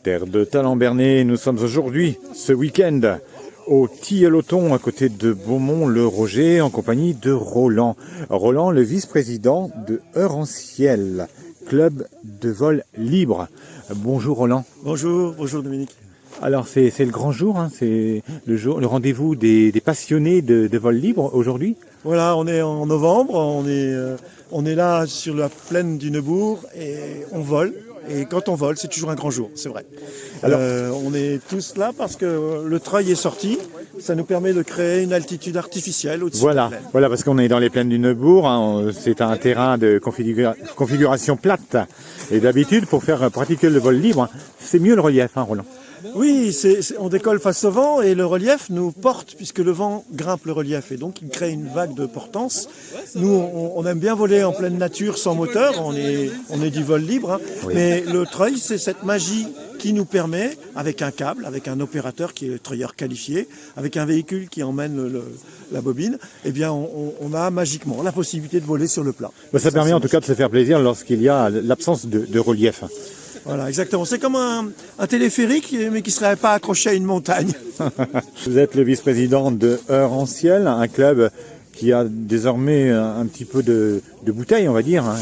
Terre de Talent-Bernay, nous sommes aujourd'hui, ce week-end, au Tilleloton, à côté de Beaumont-le-Roger, en compagnie de Roland. Roland, le vice-président de Heure en Ciel, club de vol libre. Bonjour Roland. Bonjour Dominique. Alors c'est le grand jour, hein, c'est le rendez-vous des passionnés de vol libre aujourd'hui. Voilà, on est en novembre, on est là sur la plaine du Neubourg et on vole. Et quand on vole, c'est toujours un grand jour, c'est vrai. Alors, on est tous là parce que le treuil est sorti. Ça nous permet de créer une altitude artificielle au-dessus de la plaine. Voilà, parce qu'on est dans les plaines du Neubourg. Hein, c'est un terrain de configuration plate. Et d'habitude, pour pratiquer le vol libre, c'est mieux le relief, hein, Roland. Oui, on décolle face au vent et le relief nous porte puisque le vent grimpe le relief et donc il crée une vague de portance. Nous, on aime bien voler en pleine nature sans moteur, on est du vol libre, hein, oui. Mais le treuil, c'est cette magie qui nous permet, avec un câble, avec un opérateur qui est le treuilleur qualifié, avec un véhicule qui emmène la bobine, eh bien on a magiquement la possibilité de voler sur le plat. Ça permet en tout cas de se faire plaisir lorsqu'il y a l'absence de relief. Voilà, exactement. C'est comme un téléphérique, mais qui ne serait pas accroché à une montagne. Vous êtes le vice-président de Heure en Ciel, un club qui a désormais un petit peu de bouteille, on va dire. Hein.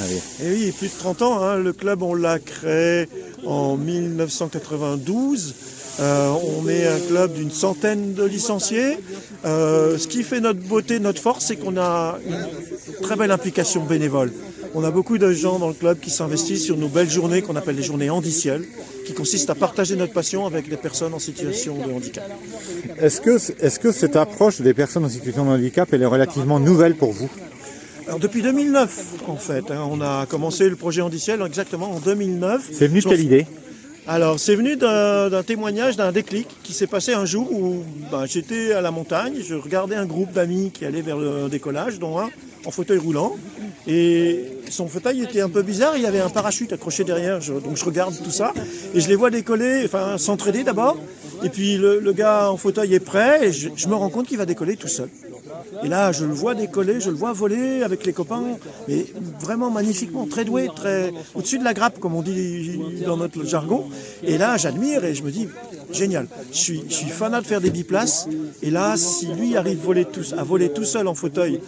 Et oui, plus de 30 ans. Hein. Le club, on l'a créé en 1992. On est un club d'une centaine de licenciés. Ce qui fait notre beauté, notre force, c'est qu'on a une très belle implication bénévole. On a beaucoup de gens dans le club qui s'investissent sur nos belles journées qu'on appelle les journées Handiciel, qui consistent à partager notre passion avec les personnes en situation de handicap. Est-ce que cette approche des personnes en situation de handicap elle est relativement nouvelle pour vous ? Alors depuis 2009, en fait, hein, on a commencé le projet Handiciel exactement en 2009. C'est venu de quelle idée ? Alors, c'est venu d'un témoignage, d'un déclic qui s'est passé un jour où j'étais à la montagne, je regardais un groupe d'amis qui allait vers le décollage, dont un en fauteuil roulant. Et son fauteuil était un peu bizarre, il y avait un parachute accroché derrière, donc je regarde tout ça, et je les vois décoller, enfin s'entraider d'abord, et puis le gars en fauteuil est prêt, et je me rends compte qu'il va décoller tout seul. Et là, je le vois décoller, je le vois voler avec les copains, et vraiment magnifiquement, très doué, très au-dessus de la grappe, comme on dit dans notre jargon. Et là, j'admire et je me dis, génial, je suis fanat de faire des biplaces. Et là, si lui arrive à voler tout seul en fauteuil,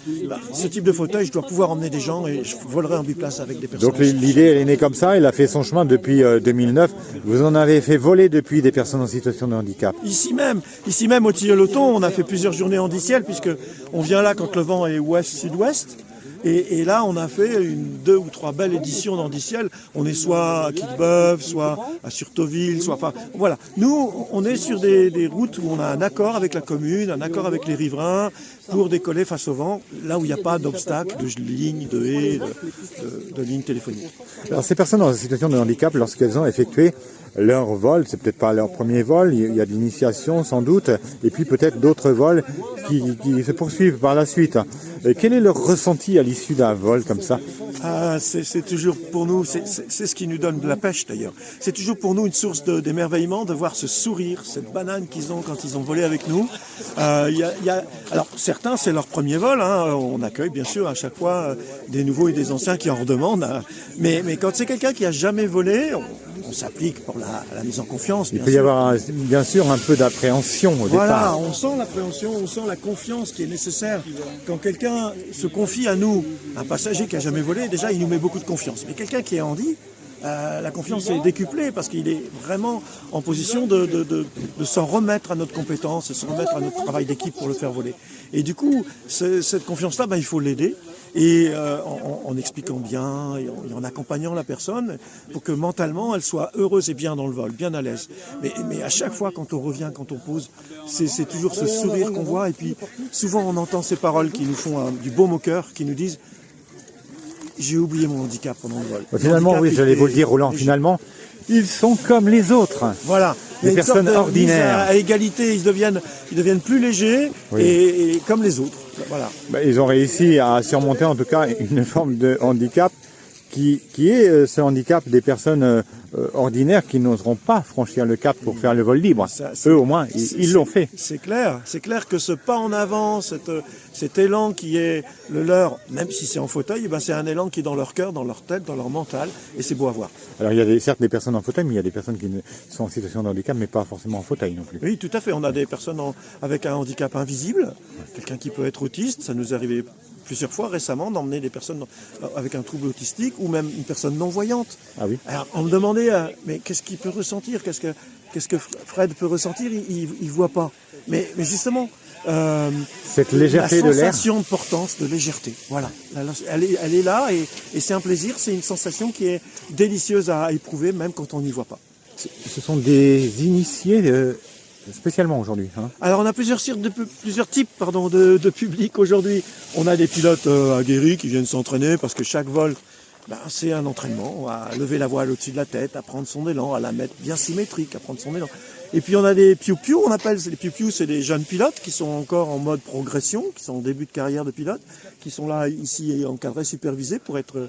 ce type de fauteuil, je dois pouvoir emmener des gens et je volerai en biplace avec des personnes. Donc l'idée, elle est née comme ça, elle a fait son chemin depuis 2009. Vous en avez fait voler depuis des personnes en situation de handicap. Ici même au Tilleloton, on a fait plusieurs journées handiciel puisque on vient là quand le vent est ouest-sud-ouest. Et là, on a fait 2 ou 3 belles éditions d'Handiciel. On est soit à Quillebeuf, soit à Surtoville, enfin, voilà. Nous, on est sur des routes où on a un accord avec la commune, un accord avec les riverains pour décoller face au vent, là où il n'y a pas d'obstacle, de lignes, de haies, de lignes téléphoniques. Alors, ces personnes en situation de handicap, lorsqu'elles ont effectué leur vol, c'est peut-être pas leur premier vol, il y a de l'initiation sans doute, et puis peut-être d'autres vols qui se poursuivent par la suite. Quel est leur ressenti à l'issue d'un vol comme ça ? C'est toujours pour nous, c'est ce qui nous donne de la pêche d'ailleurs. C'est toujours pour nous une source d'émerveillement de voir ce sourire, cette banane qu'ils ont quand ils ont volé avec nous. Alors certains, c'est leur premier vol, hein. On accueille bien sûr à chaque fois des nouveaux et des anciens qui en redemandent. Mais quand c'est quelqu'un qui a jamais volé, on s'applique pour la mise en confiance. Il peut y avoir bien sûr un peu d'appréhension au départ. Voilà, on sent l'appréhension, on sent la confiance qui est nécessaire. Quand quelqu'un se confie à nous, un passager qui a jamais volé, déjà il nous met beaucoup de confiance. Mais quelqu'un qui est handi, la confiance est décuplée parce qu'il est vraiment en position de s'en remettre à notre compétence, de s'en remettre à notre travail d'équipe pour le faire voler. Et du coup, cette confiance-là, il faut l'aider. Et en expliquant bien et en accompagnant la personne pour que mentalement elle soit heureuse et bien dans le vol, bien à l'aise. Mais à chaque fois quand on revient, quand on pose, c'est toujours ce sourire qu'on voit. Et puis souvent on entend ces paroles qui nous font du baume au cœur, qui nous disent « j'ai oublié mon handicap pendant le vol ». Finalement, oui, j'allais vous le dire Roland, finalement, ils sont comme les autres. Voilà. Des personnes ordinaires. À égalité, ils deviennent plus légers et comme les autres. Voilà. Ils ont réussi à surmonter en tout cas une forme de handicap qui est ce handicap des personnes ordinaires qui n'oseront pas franchir le cap pour faire le vol libre. Eux, au moins, ils l'ont fait. C'est clair que ce pas en avant, cet élan qui est le leur, même si c'est en fauteuil, eh ben c'est un élan qui est dans leur cœur, dans leur tête, dans leur mental, et c'est beau à voir. Alors il y a certes des personnes en fauteuil, mais il y a des personnes qui sont en situation de handicap, mais pas forcément en fauteuil non plus. Oui, tout à fait. On a des personnes avec un handicap invisible, quelqu'un qui peut être autiste, ça nous est arrivé plusieurs fois récemment d'emmener des personnes avec un trouble autistique ou même une personne non-voyante. Ah oui. Alors on me demandait, mais qu'est-ce qu'il peut ressentir, qu'est-ce que Fred peut ressentir, il voit pas. Mais justement, cette légèreté de l'air. La sensation de portance, de légèreté, voilà. Elle est là et c'est un plaisir, c'est une sensation qui est délicieuse à éprouver même quand on n'y voit pas. Ce sont des initiés spécialement aujourd'hui. Hein. Alors on a plusieurs types de public aujourd'hui. On a des pilotes aguerris qui viennent s'entraîner parce que chaque vol, c'est un entraînement, à lever la voile au-dessus de la tête, à prendre son élan, à la mettre bien symétrique, à prendre son élan. Et puis on a des piou-piou, on appelle les piou-piou, c'est des jeunes pilotes qui sont encore en mode progression, qui sont en début de carrière de pilote, qui sont là ici encadrés, supervisés pour être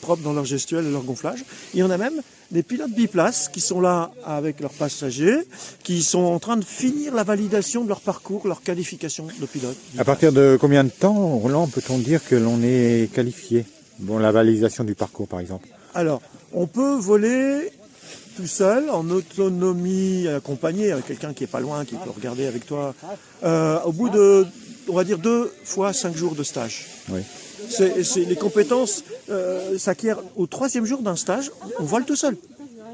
propres dans leur gestuelle et leur gonflage. Et on a même des pilotes biplaces qui sont là avec leurs passagers, qui sont en train de finir la validation de leur parcours, leur qualification de pilote. À partir de combien de temps, Roland, peut-on dire que l'on est qualifié? Bon, la validation du parcours, par exemple. Alors, on peut voler tout seul, en autonomie, accompagné avec quelqu'un qui est pas loin, qui peut regarder avec toi, au bout de, on va dire, 2 fois 5 jours de stage. Oui. Les compétences s'acquièrent au 3e jour d'un stage, on vole tout seul,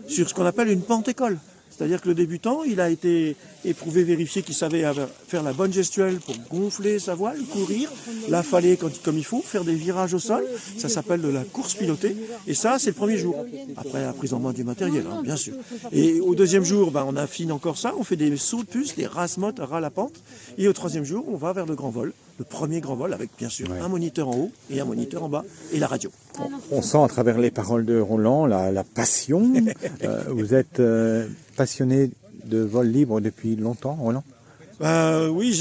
sur ce qu'on appelle une pente école. C'est-à-dire que le débutant, il a été éprouvé, vérifié qu'il savait faire la bonne gestuelle pour gonfler sa voile, courir, l'afaler comme il faut, faire des virages au sol. Ça s'appelle de la course pilotée. Et ça, c'est le 1er jour. Après la prise en main du matériel, hein, bien sûr. Et au 2e jour, on affine encore ça. On fait des sauts de puce, des ras-mottes, ras la pente. Et au 3e jour, on va vers le grand vol. Le premier grand vol avec, bien sûr, un moniteur en haut et un moniteur en bas et la radio. On sent à travers les paroles de Roland la passion. Vous êtes passionné de vol libre depuis longtemps, Roland? Oui,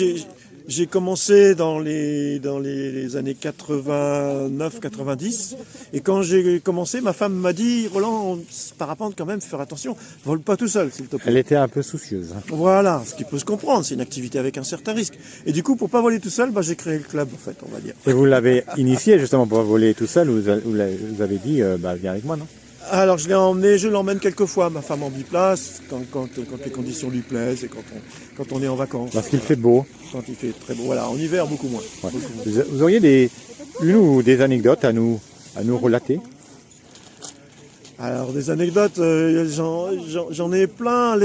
j'ai commencé dans les années 89-90 et quand j'ai commencé, ma femme m'a dit, Roland, parapente quand même, faire attention, vole pas tout seul, s'il te plaît. Elle était un peu soucieuse. Hein. Voilà, ce qui peut se comprendre, c'est une activité avec un certain risque. Et du coup, pour pas voler tout seul, j'ai créé le club, en fait, on va dire. Et vous l'avez initié justement pour voler tout seul, vous avez dit, viens avec moi, non? Alors je l'emmène quelques fois, ma femme en biplace, quand les conditions lui plaisent et quand on est en vacances. Parce qu'il fait beau. Quand il fait très beau, voilà, en hiver beaucoup moins. Ouais. Vous auriez une ou des anecdotes à nous relater? Alors des anecdotes, j'en ai plein.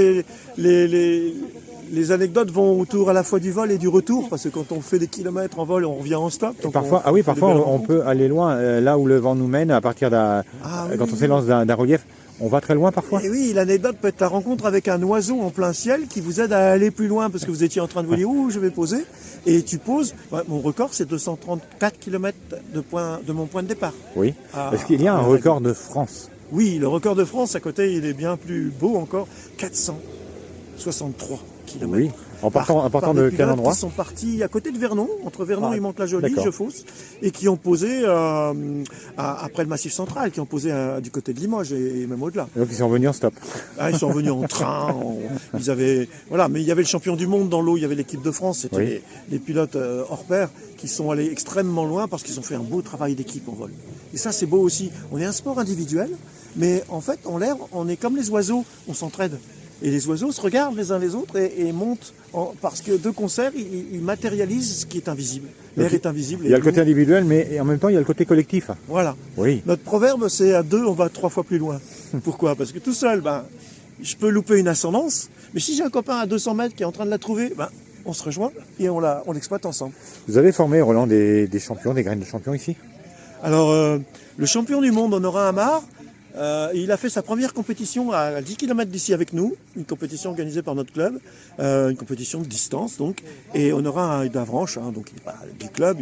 Les anecdotes vont autour à la fois du vol et du retour, parce que quand on fait des kilomètres en vol, on revient en stop. Parfois on peut aller loin, là où le vent nous mène, à partir quand on s'élance d'un relief, on va très loin parfois. Et oui, l'anecdote peut être la rencontre avec un oiseau en plein ciel qui vous aide à aller plus loin, parce que vous étiez en train de vous dire où je vais poser, et tu poses. Mon record, c'est 234 km de mon point de départ. Oui. Est-ce qu'il y a un record de France? Oui, le record de France, à côté, il est bien plus beau encore, 463 km. Oui, en partant de quel endroit? Ils sont partis à côté de Vernon, entre Vernon et Mantes-la-Jolie, je fausse, et qui ont posé après le Massif Central, qui ont posé du côté de Limoges et même au-delà. Donc ils sont venus en stop. Ils sont venus en train, mais il y avait le champion du monde dans l'eau, il y avait l'équipe de France, c'était les pilotes hors pair qui sont allés extrêmement loin parce qu'ils ont fait un beau travail d'équipe en vol. Et ça, c'est beau aussi. On est un sport individuel, mais en fait, en l'air, on est comme les oiseaux, on s'entraide. Et les oiseaux se regardent les uns les autres et montent, parce que de concert, ils matérialisent ce qui est invisible. L'air est invisible. Il y a le côté individuel, mais en même temps, il y a le côté collectif. Voilà. Oui. Notre proverbe, c'est à 2, on va 3 fois plus loin. Pourquoi? Parce que tout seul, je peux louper une ascendance, mais si j'ai un copain à 200 mètres qui est en train de la trouver, on se rejoint et on l'exploite ensemble. Vous avez formé, Roland, des champions, des graines de champions ici? Alors, le champion du monde, Honorin Amar, il a fait sa première compétition à 10 km d'ici avec nous, une compétition organisée par notre club, une compétition de distance donc, et Honorin d'Avranches, donc il n'est pas du club,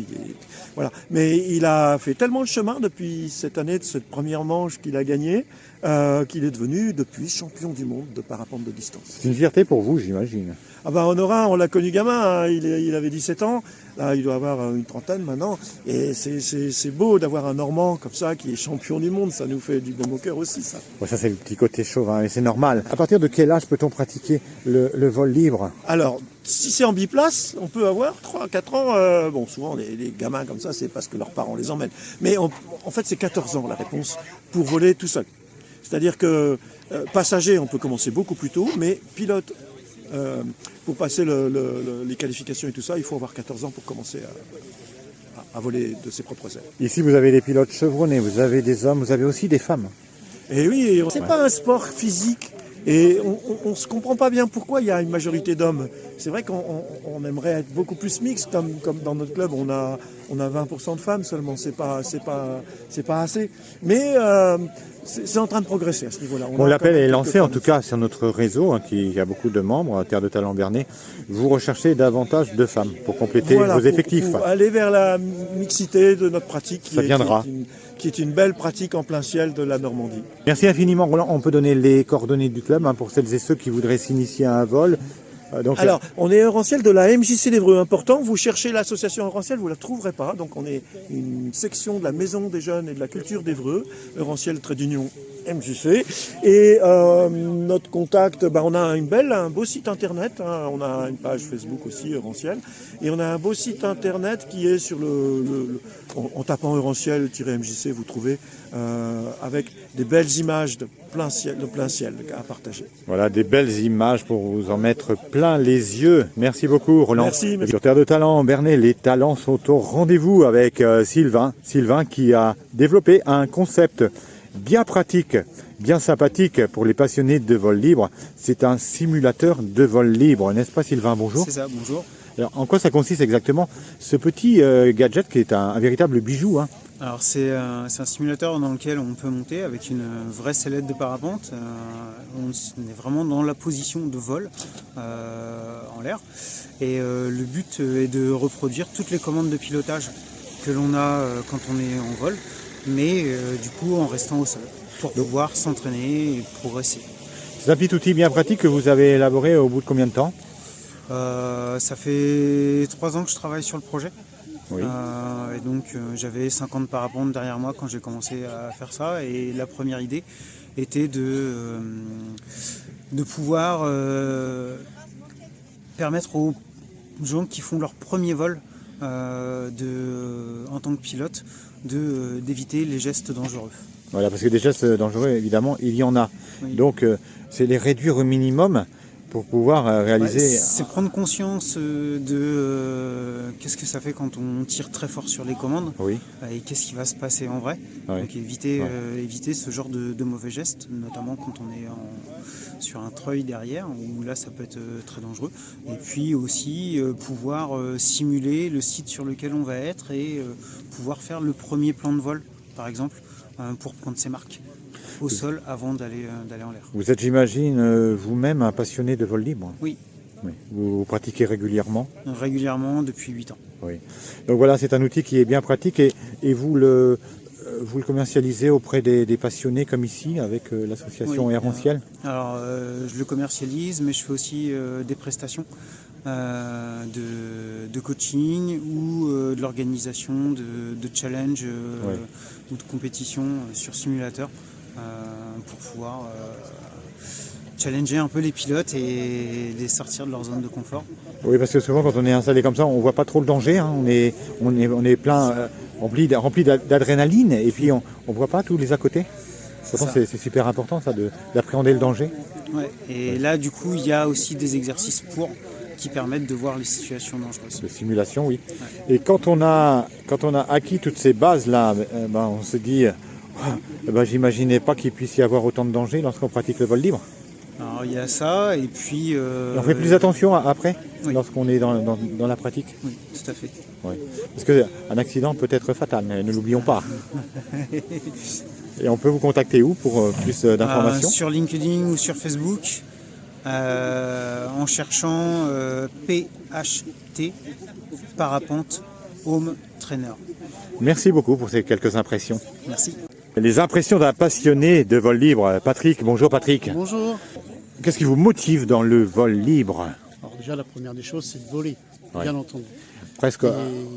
voilà. Mais il a fait tellement de chemin depuis cette année, de cette première manche qu'il a gagnée, qu'il est devenu depuis champion du monde de parapente de distance. C'est une fierté pour vous, j'imagine. Ah bah Honorin, on l'a connu gamin, hein, il avait 17 ans, là il doit avoir une trentaine maintenant, et c'est beau d'avoir un Normand comme ça qui est champion du monde, ça nous fait du bon au cœur aussi ça. Bon, ça c'est le petit côté chauvin, et c'est normal. À partir de quel âge peut-on pratiquer le vol libre? Alors, si c'est en biplace, on peut avoir 3-4 ans, bon souvent les gamins comme ça c'est parce que leurs parents les emmènent, mais en fait c'est 14 ans la réponse pour voler tout seul. C'est-à-dire que passager on peut commencer beaucoup plus tôt, mais pilote, pour passer les qualifications et tout ça, il faut avoir 14 ans pour commencer à voler de ses propres ailes. Ici vous avez des pilotes chevronnés, vous avez des hommes, vous avez aussi des femmes. Et oui, c'est pas un sport physique. Et on ne se comprend pas bien pourquoi il y a une majorité d'hommes. C'est vrai qu'on aimerait être beaucoup plus mixte, comme dans notre club, on a 20% de femmes seulement, c'est pas assez. Mais c'est en train de progresser à ce niveau-là. Bon, l'appel est lancé en tout cas sur notre réseau, hein, qui a beaucoup de membres, Terre de Talent Bernay. Vous recherchez davantage de femmes pour compléter vos effectifs. Pour aller vers la mixité de notre pratique, Ça viendra. qui est une belle pratique en plein ciel de la Normandie. Merci infiniment Roland. On peut donner les coordonnées du club, hein, pour celles et ceux qui voudraient s'initier à un vol. Alors, on est Euranciel de la MJC d'Évreux. Important, vous cherchez l'association Euranciel, vous ne la trouverez pas. Donc, on est une section de la Maison des Jeunes et de la Culture d'Évreux, Euranciel trait d'union MJC. Et notre contact, on a un beau site internet. Hein, on a une page Facebook aussi, Euranciel. Et on a un beau site internet qui est sur en tapant Euranciel-MJC, vous trouvez, avec des belles images de plein ciel à partager. Voilà, des belles images pour vous en mettre plein les yeux. Merci beaucoup Roland. Merci. Sur Terre de Talent Bernay, les talents sont au rendez-vous avec Sylvain. Sylvain qui a développé un concept bien pratique, bien sympathique pour les passionnés de vol libre. C'est un simulateur de vol libre, n'est-ce pas Sylvain? Bonjour. C'est ça, bonjour. Alors, en quoi ça consiste exactement ce petit gadget qui est un véritable bijou, hein? Alors c'est un simulateur dans lequel on peut monter avec une vraie sellette de parapente. On est vraiment dans la position de vol en l'air. Et le but est de reproduire toutes les commandes de pilotage que l'on a quand on est en vol, mais du coup en restant au sol, pour pouvoir s'entraîner et progresser. C'est un petit outil bien pratique que vous avez élaboré au bout de combien de temps? Ça fait 3 ans que je travaille sur le projet. Oui. Et donc j'avais 50 parapentes derrière moi quand j'ai commencé à faire ça, et la première idée était de pouvoir permettre aux gens qui font leur premier vol en tant que pilote d'éviter les gestes dangereux. Voilà, parce que des gestes dangereux, évidemment, il y en a. Oui. Donc c'est les réduire au minimum pour pouvoir réaliser... C'est prendre conscience de qu'est-ce que ça fait quand on tire très fort sur les commandes, Oui. Et qu'est-ce qui va se passer en vrai. Oui. Donc éviter ce genre de mauvais gestes, notamment quand on est sur un treuil derrière, où là ça peut être très dangereux. Et puis aussi pouvoir simuler le site sur lequel on va être et pouvoir faire le premier plan de vol, par exemple, pour prendre ses marques au sol avant d'aller en l'air. Vous êtes, j'imagine, vous-même un passionné de vol libre? Oui. Oui. Vous pratiquez régulièrement? Régulièrement depuis 8 ans. Oui. Donc voilà, c'est un outil qui est bien pratique et vous le commercialisez auprès des passionnés comme ici avec l'association Euranciel? Alors je le commercialise, mais je fais aussi des prestations de coaching ou de l'organisation de challenge ou de compétition sur simulateur pour pouvoir challenger un peu les pilotes et les sortir de leur zone de confort. Oui, parce que souvent quand on est installé comme ça, on voit pas trop le danger, hein. On est plein, rempli d'adrénaline et puis on voit pas tous les à côté. Pourtant c'est super important ça d'appréhender le danger. Ouais. Et là du coup il y a aussi des exercices qui permettent de voir les situations dangereuses. De simulation, oui. Ouais. Et quand on a acquis toutes ces bases là, on se dit, j'imaginais pas qu'il puisse y avoir autant de dangers lorsqu'on pratique le vol libre. Alors il y a ça, et puis... on fait plus attention après, oui. Lorsqu'on est dans la pratique. Oui, tout à fait. Oui. Parce qu'un accident peut être fatal, mais ne l'oublions pas. Et on peut vous contacter où pour plus d'informations? Sur LinkedIn ou sur Facebook, en cherchant PHT, Parapente Home Trainer. Merci beaucoup pour ces quelques impressions. Merci. Les impressions d'un passionné de vol libre. Patrick, bonjour Patrick. Bonjour. Qu'est-ce qui vous motive dans le vol libre? Alors déjà, la première des choses, c'est de voler, Ouais. bien entendu. Presque Et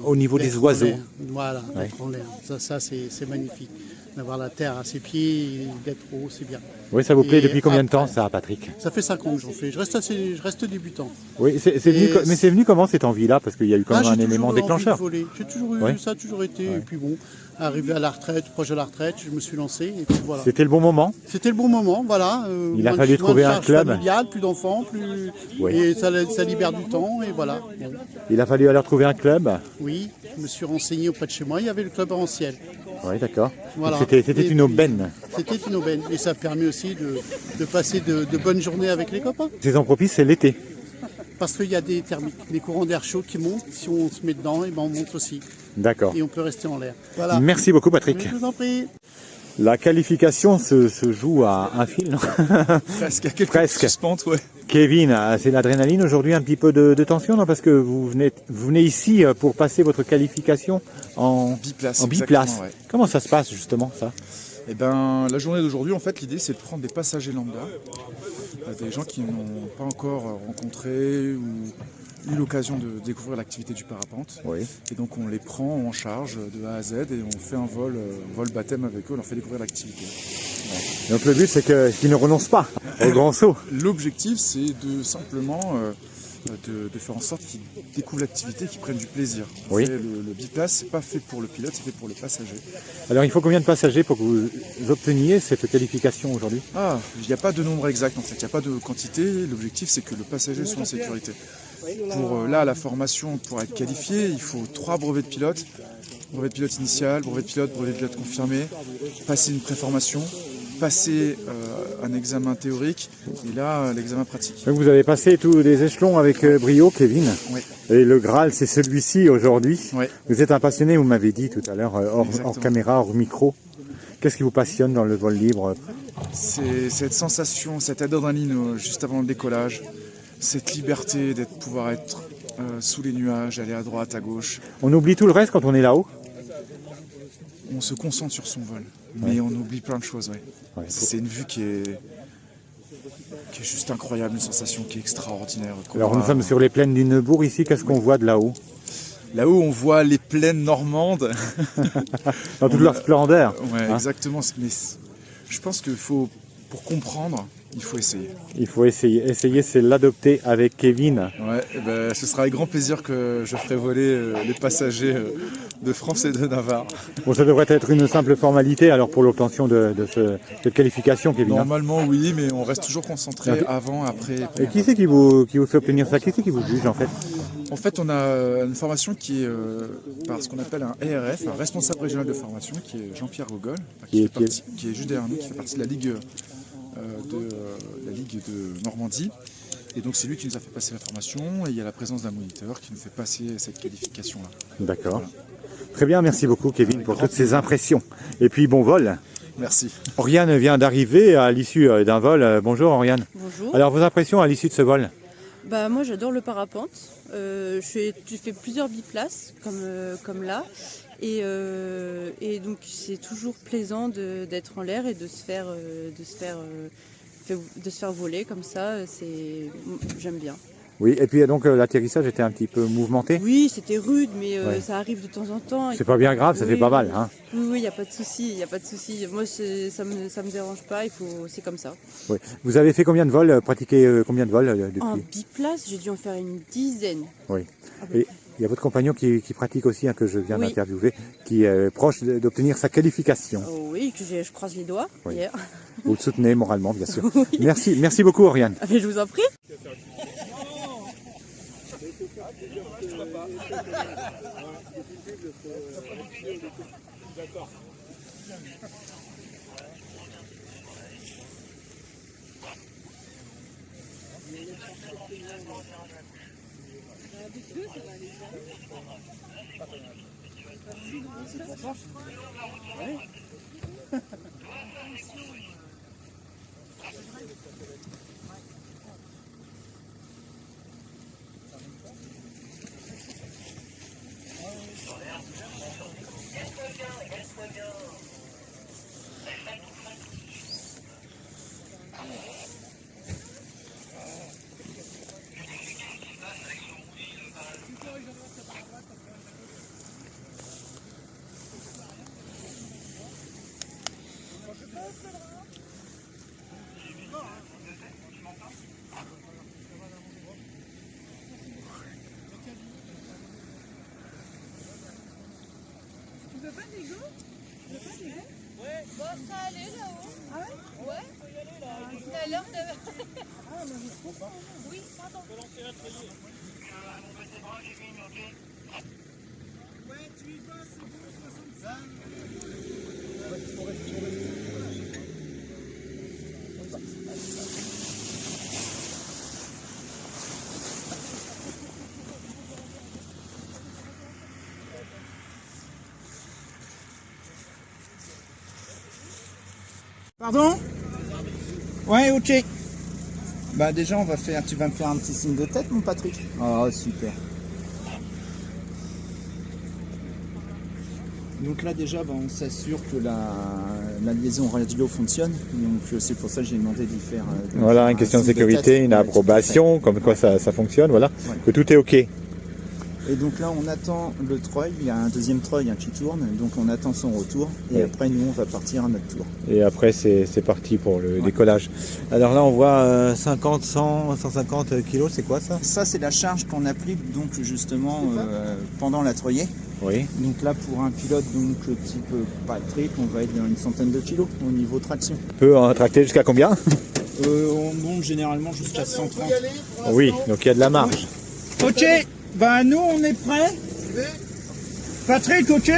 au niveau des d'être en oiseaux. l'air. Voilà, Ouais. d'être en l'air. Ça c'est magnifique. D'avoir la terre à ses pieds, et d'être haut, c'est bien. Oui, ça vous plaît Et depuis combien de temps après- ça, Patrick? Ça fait 5 ans que j'en fais. Je reste débutant. Oui, c'est venu, Et mais c'est venu comment cette envie-là? Parce qu'il y a eu quand même J'ai un toujours élément eu envie de déclencheur. voler. J'ai toujours eu, Ouais. ça a toujours été. Et puis bon, arrivé à la retraite, proche de la retraite, je me suis lancé. Et puis voilà. C'était le bon moment? C'était le bon moment, voilà. Il a Moins de- fallu moins de trouver un charges club. familiales, plus d'enfants, plus. Ouais. Et ça libère du temps, et voilà. Bon. Il a fallu alors trouver un club? Oui, je me suis renseigné auprès de chez moi. Il y avait le club Oranciel. Oui, d'accord. Voilà. Donc C'était Et une puis, aubaine. C'était une aubaine. Et ça a permis aussi de passer de bonnes journées avec les copains. Saison propice, c'est l'été. Parce qu'il y a des thermiques, des courants d'air chaud qui montent. Si on se met dedans, et ben on monte aussi. D'accord. Et on peut rester en l'air. Voilà. Merci beaucoup Patrick. Je vous en prie. La qualification se joue à un fil, non? Presque, à quelques Presque. suspentes, ouais. Kevin, c'est l'adrénaline aujourd'hui, un petit peu de tension, non? Parce que vous venez ici pour passer votre qualification en Biplace. en biplace. exactement, ouais. Comment ça se passe justement ça? Et ben, la journée d'aujourd'hui, en fait, l'idée, c'est de prendre des passagers lambda, des gens qui n'ont pas encore rencontré ou eu l'occasion de découvrir l'activité du parapente. Oui. Et donc, on les prend en charge de A à Z et on fait un vol baptême avec eux, on leur fait découvrir l'activité. Donc le but c'est qu'ils ne renoncent pas au grand saut. L'objectif, c'est de simplement de faire en sorte qu'ils découvrent l'activité, qu'ils prennent du plaisir. Oui. Le biplace, c'est pas fait pour le pilote, c'est fait pour le passager. Alors il faut combien de passagers pour que vous obteniez cette qualification aujourd'hui? Ah, il n'y a pas de nombre exact en fait, il n'y a pas de quantité. L'objectif, c'est que le passager soit en sécurité. Pour la formation, pour être qualifié, il faut 3 brevets de pilote. Brevet de pilote initial, brevet de pilote confirmé, passer une préformation, passer un examen théorique et là, l'examen pratique. Donc vous avez passé tous les échelons avec brio, Kevin. Oui. Et le Graal, c'est celui-ci aujourd'hui. Oui. Vous êtes un passionné, vous m'avez dit tout à l'heure, hors Exactement. caméra, hors micro. Qu'est-ce qui vous passionne dans le vol libre? C'est cette sensation, cette adrénaline juste avant le décollage, cette liberté d'être pouvoir être sous les nuages, aller à droite, à gauche. On oublie tout le reste quand on est là-haut? On se concentre sur son vol, mais on oublie plein de choses. Ouais. Ouais. C'est une vue qui est juste incroyable, une sensation qui est extraordinaire. Alors nous sommes sur les plaines du Neubourg ici, qu'est-ce qu'on voit de là-haut? Là-haut, on voit les plaines normandes. Dans toute leur splendeur. Ouais, Hein. exactement. Mais je pense qu'il faut, pour comprendre, il faut essayer. Il faut essayer. Essayer, c'est l'adopter avec Kevin. Ouais, et ben, ce sera avec grand plaisir que je ferai voler les passagers de France et de Navarre. Bon, ça devrait être une simple formalité alors pour l'obtention de cette qualification, Kevin. Hein. Normalement, oui, mais on reste toujours concentré Ok. avant, après. Et qui c'est qui vous fait obtenir ça? Qui c'est qui vous juge en fait? En fait, on a une formation qui est par ce qu'on appelle un ARF, un responsable régional de formation, qui est Jean-Pierre Gogol, qui est juste derrière nous, qui fait partie de la Ligue de Normandie. Et donc c'est lui qui nous a fait passer la formation et il y a la présence d'un moniteur qui nous fait passer cette qualification-là. D'accord. Voilà. Très bien, merci beaucoup Kevin pour toutes ces impressions. Et puis bon vol. Merci. Oriane vient d'arriver à l'issue d'un vol. Bonjour Oriane. Bonjour. Alors vos impressions à l'issue de ce vol? Bah, moi j'adore le parapente. Je fais plusieurs biplaces comme là. Et donc c'est toujours plaisant d'être en l'air et de se faire voler comme ça. J'aime bien. Oui, et puis donc l'atterrissage était un petit peu mouvementé. Oui, c'était rude, mais Ouais. ça arrive de temps en temps. C'est pas bien grave, ça Oui, fait pas oui. mal. Hein. Oui, il n'y a pas de souci, Moi, ça me dérange pas. C'est comme ça. Oui. Vous avez fait combien de vols, pratiqué combien de vols depuis? En biplace, j'ai dû en faire une dizaine. Oui. Ah bon. Et il y a votre compagnon qui pratique aussi, hein, que je viens Oui. d'interviewer, qui est proche d'obtenir sa qualification. Oh oui, que je croise les doigts Oui. hier. Vous le soutenez moralement, bien sûr. Merci beaucoup Oriane. Ah, mais je vous en prie. Ça allait là-haut. Ah ouais? Ouais. Tout à l'heure, oui, pardon. Pardon? Ouais, ok. Bah déjà, tu vas me faire un petit signe de tête, mon Patrick. Oh, super. Donc là déjà, on s'assure que la liaison radio fonctionne. Donc c'est pour ça que j'ai demandé d'y faire. Voilà, une question de sécurité, une approbation, comme quoi ça fonctionne, voilà, Ouais. que tout est OK. Et donc là, on attend le treuil. Il y a un deuxième treuil qui tourne. Donc on attend son retour. Et Ouais. après, nous, on va partir à notre tour. Et après, c'est parti pour le décollage. Alors là, on voit 50, 100, 150 kilos, c'est quoi ça? Ça, c'est la charge qu'on applique donc justement pendant la treuillée. Oui. Donc là, pour un pilote donc type Patrick, on va être dans une centaine de kilos au niveau traction. On peut en tracter jusqu'à combien? On monte généralement jusqu'à 130. Oui, donc il y a de la marge. Ok, bah nous on est prêts. Patrick, ok.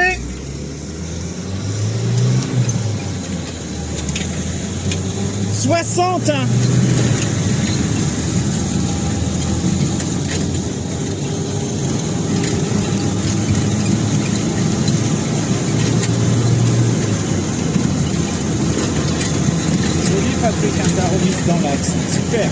« 60 hein. Joli Patrick, t'as remis dans l'axe. Super.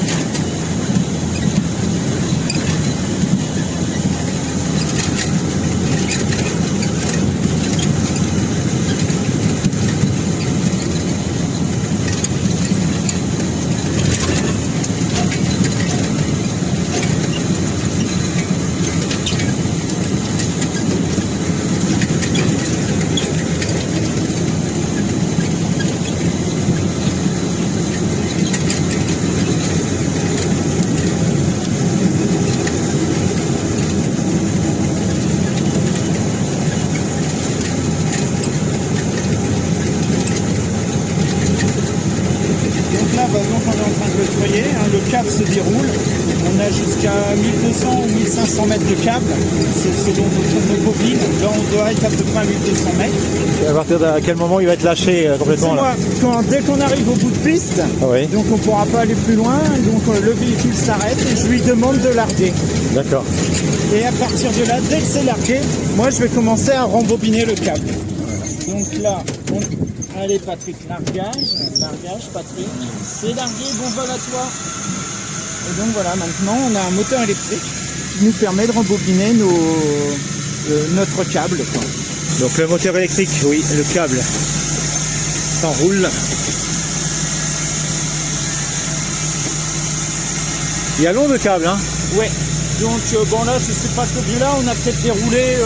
Donc on est en train de le treuiller, le câble se déroule, on a jusqu'à 1200 ou 1500 mètres de câble, c'est selon notre bobine, là on doit être à peu près à 1200 mètres. Et à partir de quel moment il va être lâché complètement là? Dès qu'on arrive au bout de piste, Oui. donc on ne pourra pas aller plus loin, donc le véhicule s'arrête et je lui demande de larguer. D'accord. Et à partir de là, dès que c'est largué, moi je vais commencer à rembobiner le câble. Donc là, allez Patrick, largage Patrick, c'est largué, bon vol à toi. Et donc voilà, maintenant on a un moteur électrique qui nous permet de rembobiner notre câble, quoi. Donc le moteur électrique, oui, le câble s'enroule. Il y a long de câble, hein? Ouais, donc bon là, je sais pas combien là, on a peut-être déroulé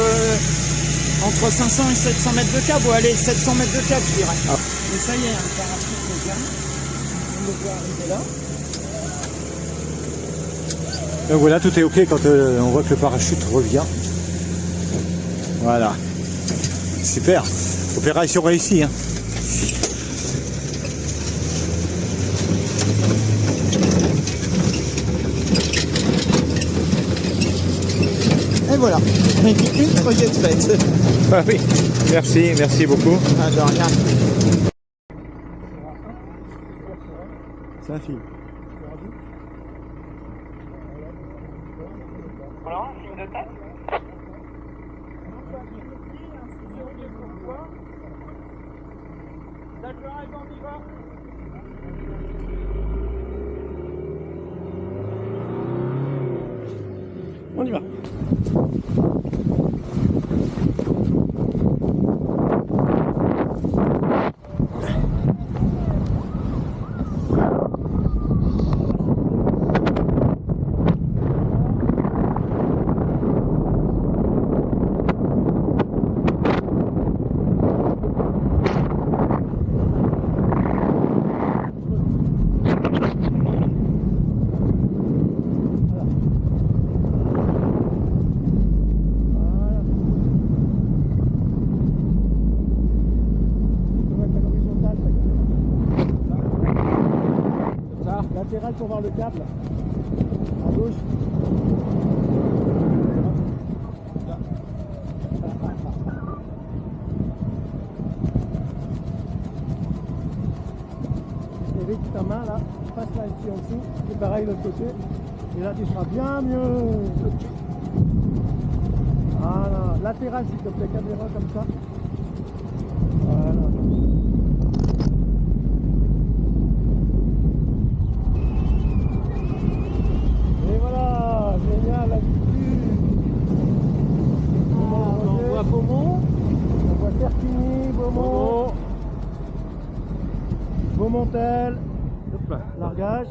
entre 500 et 700 mètres de câble, ou allez, 700 mètres de câble, je dirais. Ah. Et ça y est, le parachute revient. On le voit arriver là. Donc voilà, tout est OK quand on voit que le parachute revient. Voilà. Super. Opération réussie, hein. Et voilà, une treuillée de fête. Ah oui, merci beaucoup. Ah, de rien. C'est un film. D'accord, et on y va. On y va. pour voir le câble. À gauche. Eric, ta main là, passe-la ici en dessous, et pareil de l'autre côté. Et là tu seras bien mieux. Voilà, latéral s'il te plaît, caméra comme ça. Voilà. Et voilà, génial, la vue. On voit Beaumont, on voit Certigny, Beaumont, Beaumontel, largage.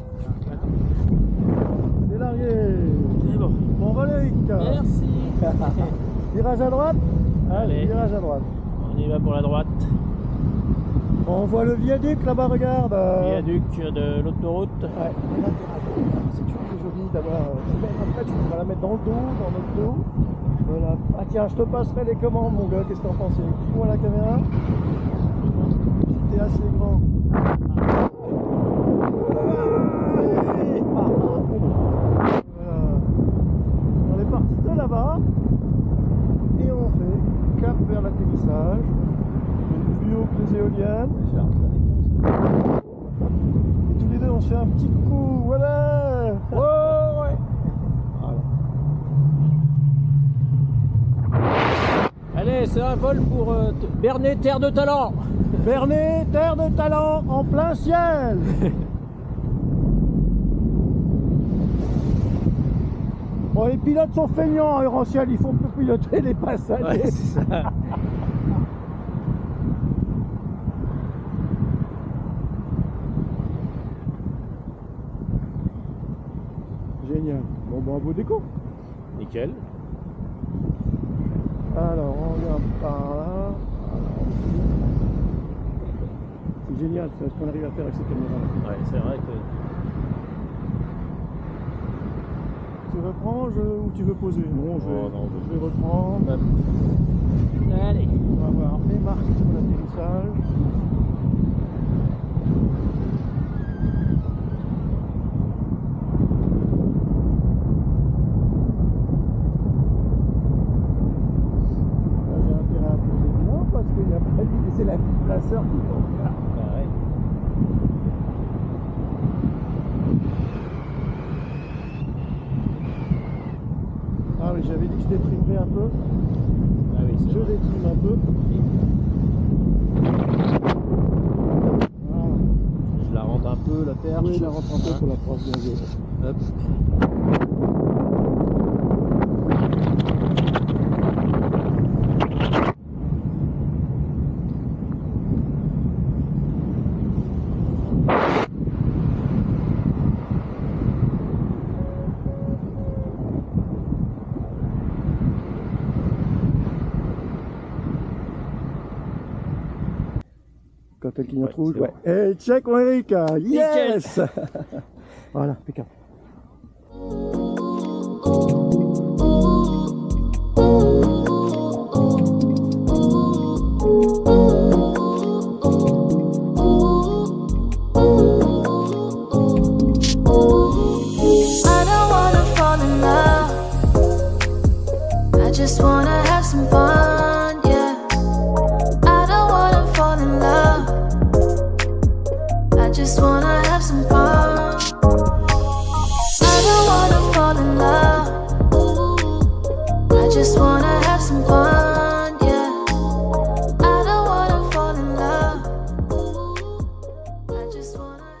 C'est largué. C'est bon. Bon, Valéric. Merci. Virage à droite. Allez. Virage à droite. On y va pour la droite. On voit le viaduc là-bas, regarde. Viaduc de l'autoroute. Ouais, c'est toujours plus joli d'avoir. Après, tu vas la mettre dans le dos, dans notre dos. Voilà. Ah tiens, je te passerai les commandes, mon gars. Qu'est-ce que t'en penses? Dis-moi la caméra. Si t'es assez grand. Voilà. On est parti de là-bas et on fait cap vers l'atterrissage. Plus haut que les éoliennes. Et tous les deux on se fait un petit coup. Voilà. Oh, ouais. Voilà. Allez, c'est un vol pour Bernay, terre de talent. Bernay, terre de talent en plein ciel. Bon, les pilotes sont feignants, Euranciel, il faut piloter les passagers. Ouais, c'est ça. Génial. Bon, bon, beau déco. Nickel. Alors, on vient par là. C'est génial, c'est ce qu'on arrive à faire avec ces caméras-là. Ouais, c'est vrai que. Tu reprends ou tu veux poser? Non, je vais reprendre. Allez. On va voir les marques pour l'atterrissage. Là, j'ai intérêt à poser bien parce qu'il n'y a pas de laisser la placeur qui tombe là. Bah ouais. Ah oui, j'avais dit que je détrimerais un peu. Ah oui, Je détrime un peu. Voilà. Je la rentre un peu, la perche. Oui, la rentre un peu pour la France, bien joué. Hop. Quand elle clignote Ouais, rouge, c'est ouais. Et check mon Eric, yes. Voilà, impeccable. I don't wanna fall in love. I just wanna have some fun, yeah. I don't wanna fall in love. I just wanna have some fun. I don't wanna fall in love. I just wanna have some fun, yeah. I don't wanna fall in love. I just wanna